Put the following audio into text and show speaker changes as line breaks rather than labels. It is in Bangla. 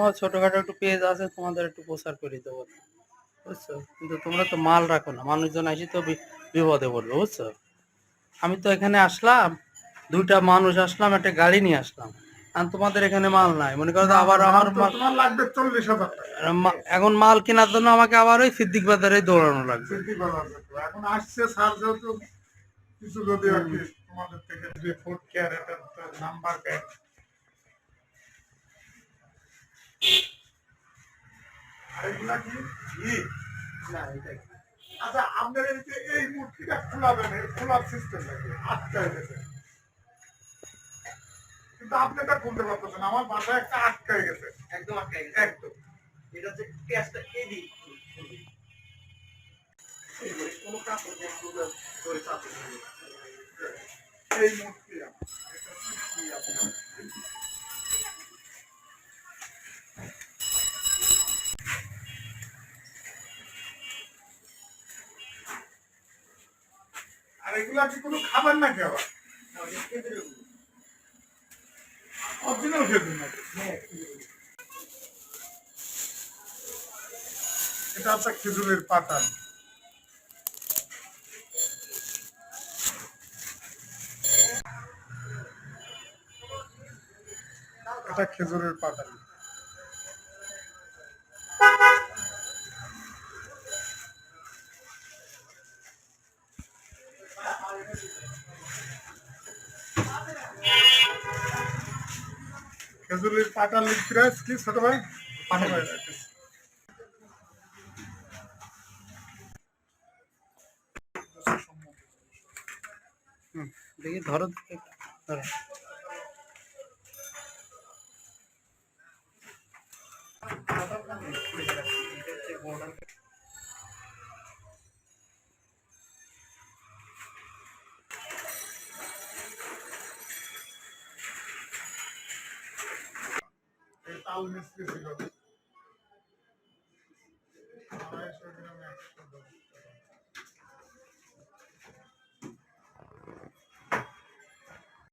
আমার ছোটখাটো একটু পেজ আছে, তোমাদের একটু প্রচার করে দেবো, বুঝছো? কিন্তু তোমরা তো মাল রাখো না, মানুষজন আসি তো বিপদে পড়বে, বুঝছো? আমি তো এখানে আসলাম, দুইটা মানুষ আসলাম, একটা গাড়ি নিয়ে আসলাম, আর তোমাদের এখানে মাল নাই, মনে করো তো আবার আমার মাল
তোমার লাগবে 40,000 টাকা।
এখন মাল কেনার জন্য আমাকে আবার ওই সিদ্দিক বাজারে দৌড়ানো লাগবে।
এখন আসছে স্যার, যেহেতু কিছু যদি আর কি তোমাদের থেকে যে ফুড কেয়ার এটার নাম্বার দেয়। আর এগুলা কি না, এটা কি? আচ্ছা, আপনার এই মূর্তিটা খোলাবেন, খোলার সিস্টেম নাকি আটকায় গেছে? কিন্তু আপনি এটা খুলতে পারতেছেন, আমার বাসায় একটা আটকায় গেছে, একদম আটকায় গেছে, একদম। এটা যে ক্যাশটা এডি কোনো কাপড় ধরে চাপে এই মূর্তি আর এগুলা কি কোনো খাবার নাকি আবার? অরিজিনাল খেজুর নাকি? এটা হচ্ছে খেজুরের পাতান। এটা খেজুরের পাতান। খেজুরের পাতার লিপ্রাস কি ছোট ভাই?
দেখি ধরো, ধরো।
তাল মিস্ত্রি ছিল 250 গ্রামে 100